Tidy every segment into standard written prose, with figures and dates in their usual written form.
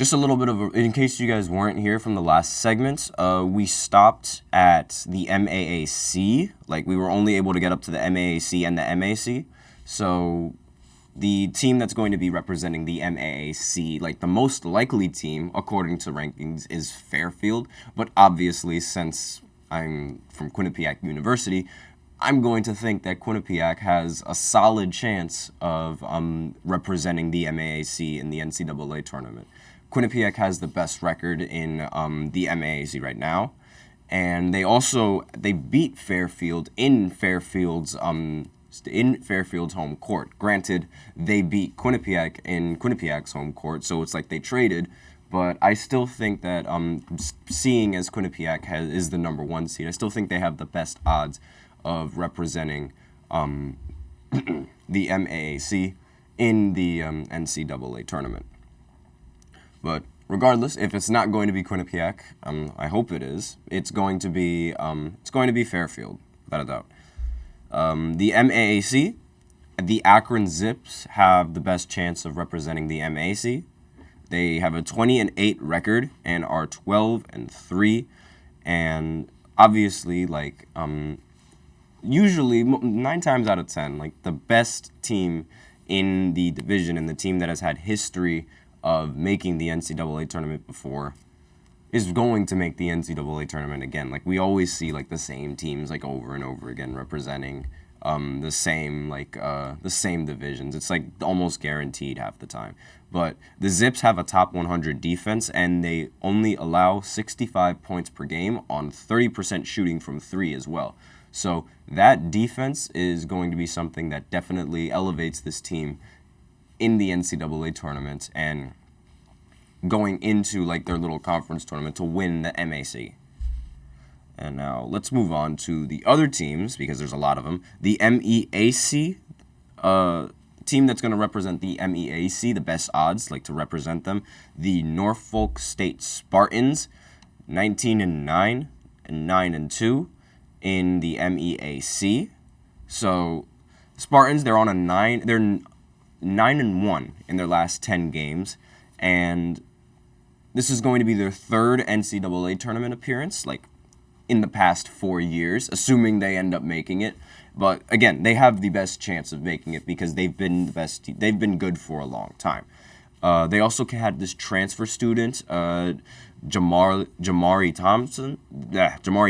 Just a little bit in case you guys weren't here from the last segment, we stopped at the MAAC. Like, we were only able to get up to the MAAC and the MAC. So the team that's going to be representing the MAAC, like the most likely team, according to rankings, is Fairfield. But obviously, since I'm from Quinnipiac University, I'm going to think that Quinnipiac has a solid chance of representing the MAAC in the NCAA tournament. Quinnipiac has the best record in the MAAC right now, and they beat Fairfield in Fairfield's home court. Granted, they beat Quinnipiac in Quinnipiac's home court, so it's like they traded. But I still think that seeing as Quinnipiac is the number one seed, I still think they have the best odds of representing the MAAC in the NCAA tournament. But regardless, if it's not going to be Quinnipiac, I hope it is. It's going to be Fairfield, without a doubt. The MAAC, the Akron Zips have the best chance of representing the MAAC. They have a 20-8 record and are 12-3, and obviously, like usually 9 times out of 10, like the best team in the division and the team that has had history of making the NCAA tournament before is going to make the NCAA tournament again. Like, we always see like the same teams like over and over again representing the same divisions. It's like almost guaranteed half the time. But the Zips have a top 100 defense, and they only allow 65 points per game on 30% shooting from 3 as well. So that defense is going to be something that definitely elevates this team in the NCAA tournament and going into like their little conference tournament to win the MAC. And now let's move on to the other teams, because there's a lot of them. The MEAC, team that's going to represent the MEAC, the best odds like to represent them. The Norfolk State Spartans, 19-9 and 9-2 in the MEAC. So Spartans, they're on a 9-1 in their last 10 games, and this is going to be their third NCAA tournament appearance, like in the past 4 years, assuming they end up making it. But again, they have the best chance of making it because they've been the best. They've been good for a long time. They also had this transfer student, Jamari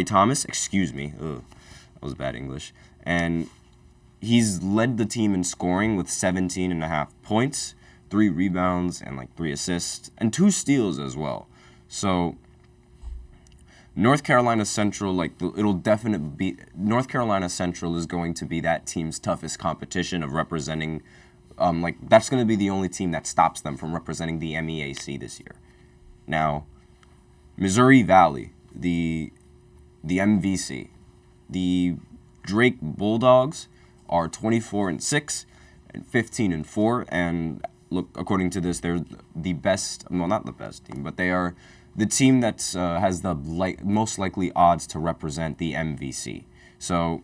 Thomas. Excuse me, that was bad English. And he's led the team in scoring with 17.5 points, 3 rebounds, and like 3 assists, and 2 steals as well. So North Carolina Central, North Carolina Central is going to be that team's toughest competition of representing. That's going to be the only team that stops them from representing the MEAC this year. Now, Missouri Valley, the MVC, the Drake Bulldogs are 24-6 and 15-4, and look, according to this, they're the best. Well, not the best team, but they are the team that has the most likely odds to represent the MVC. So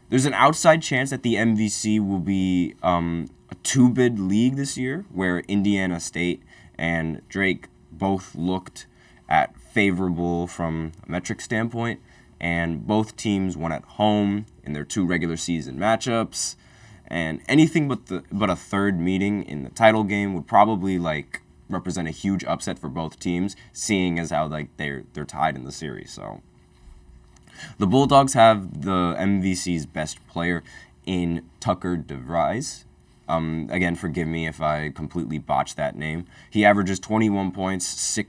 there's an outside chance that the MVC will be a 2-bid league this year, where Indiana State and Drake both looked at favorable from a metric standpoint, and both teams won at home in their 2 regular season matchups. And anything but a third meeting in the title game would probably represent a huge upset for both teams, seeing as how they're tied in the series. So the Bulldogs have the MVC's best player in Tucker DeVries. Again, forgive me if I completely botched that name. He averages 21 points,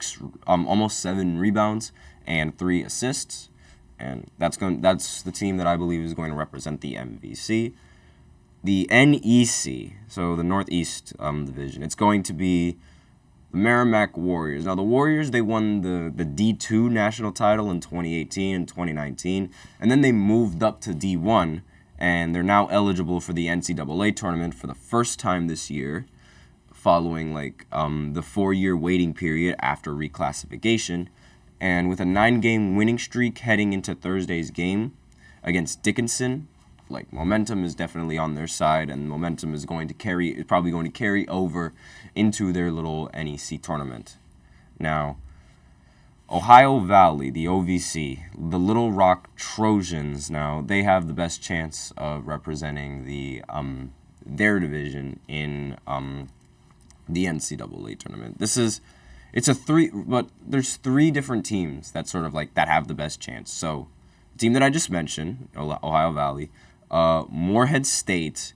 almost 7 rebounds, and 3 assists. And that's the team that I believe is going to represent the MVC. The NEC, so the Northeast Division, it's going to be the Merrimack Warriors. Now, the Warriors, they won the D2 national title in 2018 and 2019, and then they moved up to D1, and they're now eligible for the NCAA tournament for the first time this year, following the 4-year waiting period after reclassification. And with a 9-game winning streak heading into Thursday's game against Dickinson, like momentum is definitely on their side, and momentum is probably going to carry over into their little NEC tournament. Now, Ohio Valley, the OVC, the Little Rock Trojans. Now they have the best chance of representing their division in the NCAA tournament. But there's three different teams that sort of like that have the best chance. So, the team that I just mentioned, Ohio Valley, Morehead State,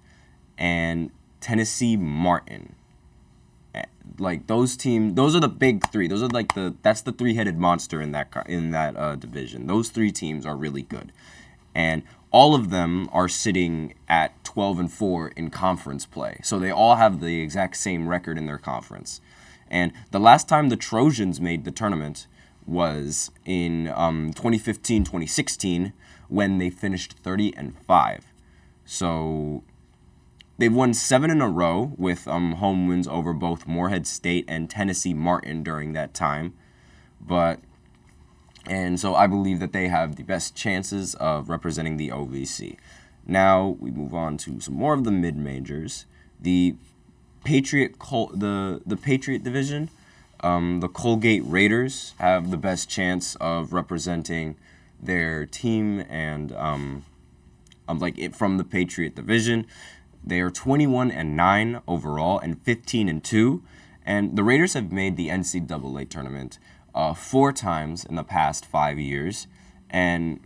and Tennessee Martin. Like those are the big three. Those are like that's the three-headed monster in that division. Those three teams are really good, and all of them are sitting at 12-4 in conference play. So they all have the exact same record in their conference. And the last time the Trojans made the tournament was in 2015-2016 when they finished 30-5. So they've won 7 in a row with home wins over both Morehead State and Tennessee Martin during that time. And so I believe that they have the best chances of representing the OVC. Now we move on to some more of the mid-majors. The Patriot division, the Colgate Raiders have the best chance of representing their team and from the Patriot division. They are 21-9 overall and 15-2, and the Raiders have made the NCAA tournament 4 times in the past 5 years, and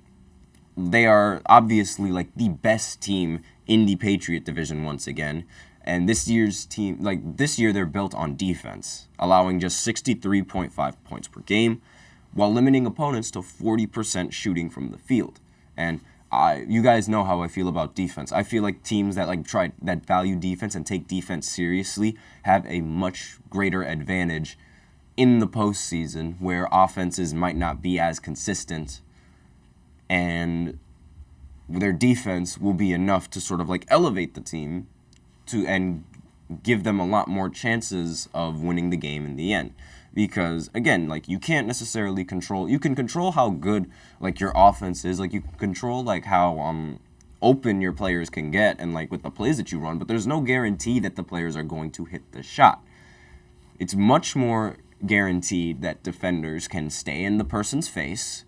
they are obviously like the best team in the Patriot division once again. And this year they're built on defense, allowing just 63.5 points per game, while limiting opponents to 40% shooting from the field. And you guys know how I feel about defense. I feel like teams that value defense and take defense seriously have a much greater advantage in the postseason, where offenses might not be as consistent, and their defense will be enough to sort of like elevate the team and give them a lot more chances of winning the game in the end. Because again, like you can't necessarily you can control how good like your offense is, like you can control like how open your players can get and like with the plays that you run, but there's no guarantee that the players are going to hit the shot. It's much more guaranteed that defenders can stay in the person's face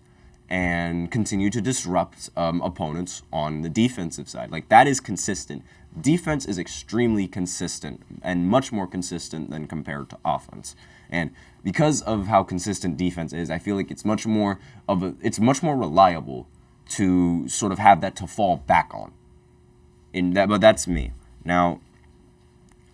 and continue to disrupt opponents on the defensive side. Like that is consistent. Defense is extremely consistent and much more consistent than compared to offense. And because of how consistent defense is, I feel like it's much more reliable to sort of have that to fall back on. But that's me. Now,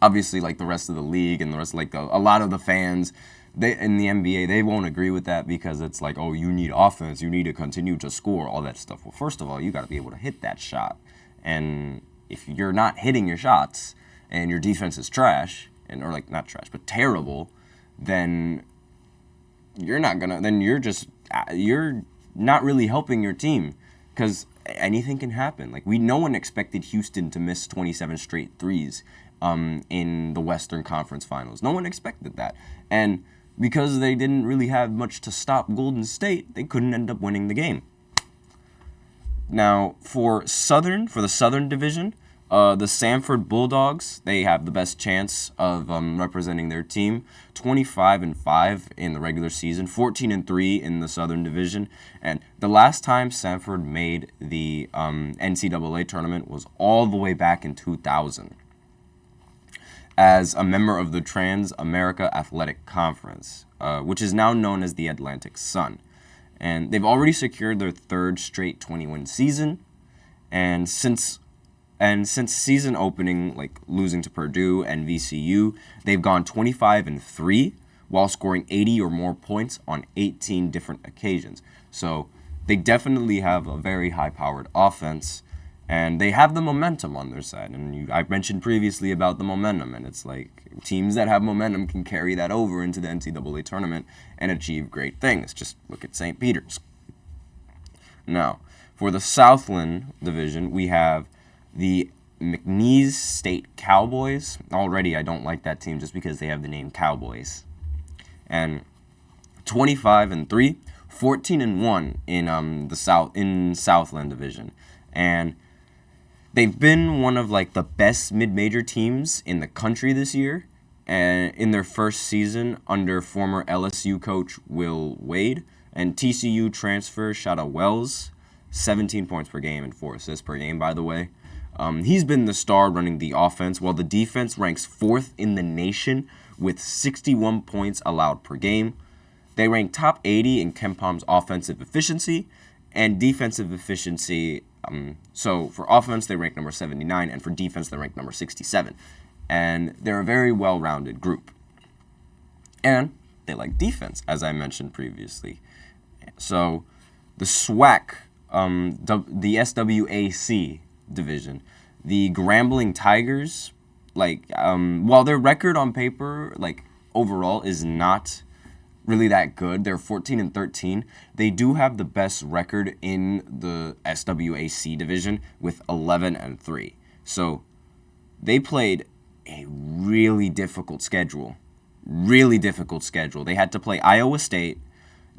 obviously, like the rest of the league and the rest of a lot of the fans, in the NBA, they won't agree with that because it's like, oh, you need offense, you need to continue to score, all that stuff. Well, first of all, you got to be able to hit that shot. And if you're not hitting your shots and your defense is trash, not trash, but terrible, then you're not really helping your team, because anything can happen. Like no one expected Houston to miss 27 straight threes in the Western Conference Finals. No one expected that. And because they didn't really have much to stop Golden State, they couldn't end up winning the game. Now, for the Southern Division, the Samford Bulldogs, they have the best chance of representing their team. 25-5 in the regular season, 14-3 in the Southern Division. And the last time Samford made the NCAA tournament was all the way back in 2000 as a member of the Trans-America Athletic Conference, which is now known as the Atlantic Sun. And they've already secured their 3rd straight 20-win season. And since season opening, like losing to Purdue and VCU, they've gone 25-3 while scoring 80 or more points on 18 different occasions. So they definitely have a very high-powered offense, and they have the momentum on their side. And I mentioned previously about the momentum, and it's like teams that have momentum can carry that over into the NCAA tournament and achieve great things. Just look at St. Peter's. Now, for the Southland Division, we have the McNeese State Cowboys. Already, I don't like that team just because they have the name Cowboys. And 25-3, 14-1 in the Southland Division. And they've been one of like the best mid-major teams in the country this year, and in their first season under former LSU coach Will Wade and TCU transfer Shada Wells, 17 points per game and 4 assists per game, by the way. He's been the star running the offense, while the defense ranks 4th in the nation with 61 points allowed per game. They rank top 80 in KenPom's offensive efficiency and defensive efficiency. So for offense, they rank number 79, and for defense, they rank number 67. And they're a very well-rounded group. And they like defense, as I mentioned previously. So the SWAC, the SWAC division, the Grambling Tigers, while their record on paper, overall is not really that good, they're 14-13. They do have the best record in the SWAC division with 11-3. So they played a really difficult schedule. They had to play Iowa State,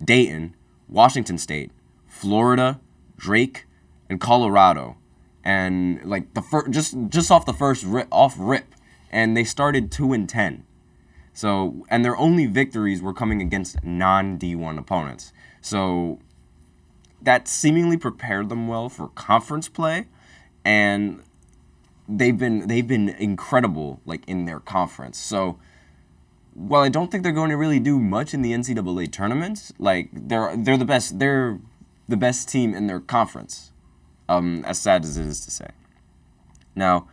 Dayton, Washington State, Florida, Drake, and Colorado. And just off the first rip, and they started 2-10. So, and their only victories were coming against non-D1 opponents. So that seemingly prepared them well for conference play, and they've been incredible in their conference. So while I don't think they're going to really do much in the NCAA tournament, they're the best team in their conference. As sad as it is to say. Now,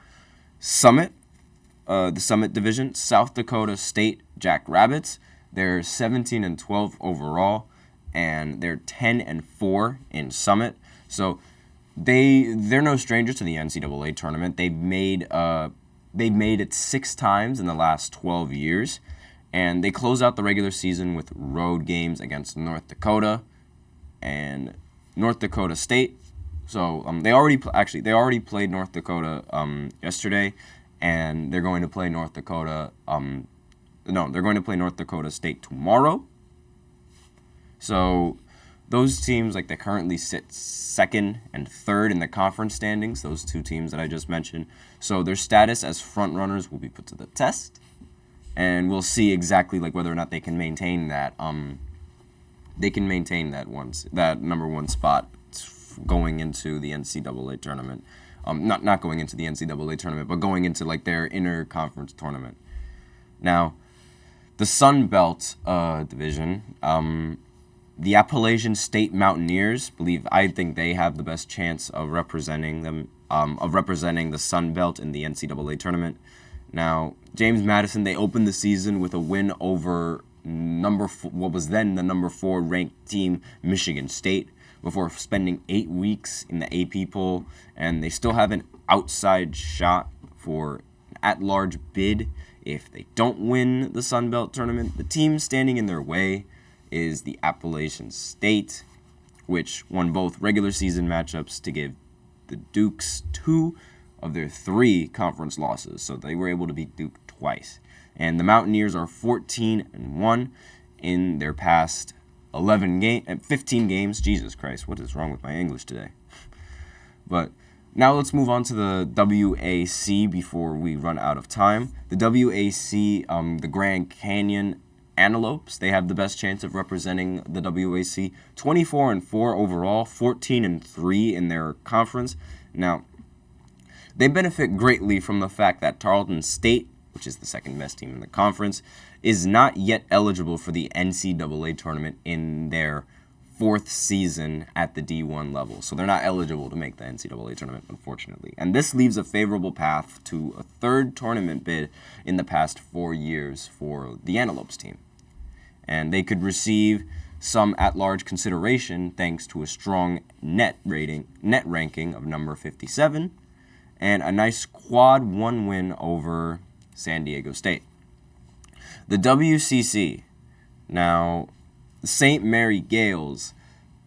Summit, the Summit division, South Dakota State Jackrabbits, they're 17-12 overall, and they're 10-4 in Summit. So they're no stranger to the NCAA tournament. They've made it 6 times in the last 12 years, and they close out the regular season with road games against North Dakota and North Dakota State. So they already played North Dakota yesterday, and they're going to play North Dakota. They're going to play North Dakota State tomorrow. So those teams, they currently sit 2nd and 3rd in the conference standings. Those 2 teams that I just mentioned. So their status as front runners will be put to the test, and we'll see exactly whether or not they can maintain that. That number 1 spot going into the NCAA tournament. Not going into the NCAA tournament, but going into their inter-conference tournament. Now, the Sun Belt division, the Appalachian State Mountaineers, I think they have the best chance of representing the Sun Belt in the NCAA tournament. Now, James Madison, they opened the season with a win over what was then the number 4 ranked team, Michigan State, before spending 8 weeks in the AP poll, and they still have an outside shot for an at-large bid if they don't win the Sun Belt tournament. The team standing in their way is the Appalachian State, which won both regular season matchups to give the Dukes 2 of their 3 conference losses, so they were able to beat Duke twice. And the Mountaineers are 14-1 in their past 15 games. Jesus Christ, what is wrong with my English today? But now let's move on to the WAC before we run out of time. The WAC, the Grand Canyon Antelopes, they have the best chance of representing the WAC. 24-4 overall, 14-3 in their conference. Now, they benefit greatly from the fact that Tarleton State, which is the 2nd best team in the conference, is not yet eligible for the NCAA tournament in their 4th season at the D1 level. So they're not eligible to make the NCAA tournament, unfortunately. And this leaves a favorable path to a 3rd tournament bid in the past 4 years for the Antelopes team. And they could receive some at-large consideration thanks to a strong net ranking of number 57 and a nice quad 1 win over San Diego State. The WCC, now St. Mary Gales,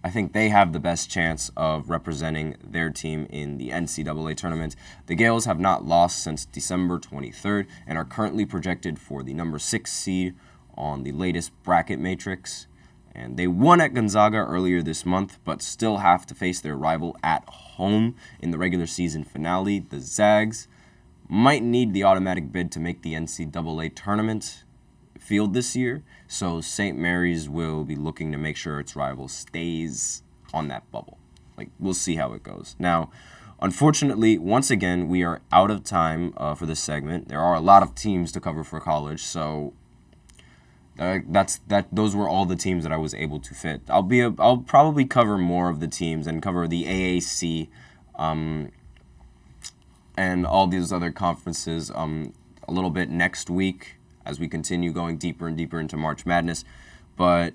I think they have the best chance of representing their team in the NCAA tournament. The Gales have not lost since December 23rd and are currently projected for the number 6 seed on the latest bracket matrix. And they won at Gonzaga earlier this month, but still have to face their rival at home in the regular season finale. The Zags might need the automatic bid to make the NCAA tournament field this year, so St. Mary's will be looking to make sure its rival stays on that bubble. We'll see how it goes. Now, unfortunately, once again, we are out of time for this segment. There are a lot of teams to cover for college, so those were all the teams that I was able to fit. I'll probably cover more of the teams and cover the AAC and all these other conferences a little bit next week as we continue going deeper and deeper into March Madness. But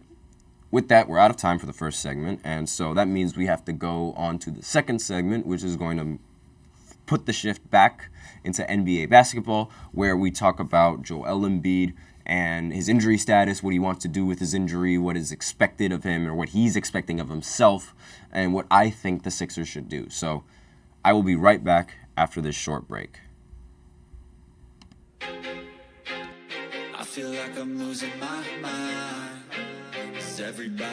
with that, we're out of time for the first segment, and so that means we have to go on to the second segment, which is going to put the shift back into NBA basketball, where we talk about Joel Embiid and his injury status, what he wants to do with his injury, what is expected of him, or what he's expecting of himself, and what I think the Sixers should do. So I will be right back after this short break. I feel like I'm losing my mind. 'Cause everybody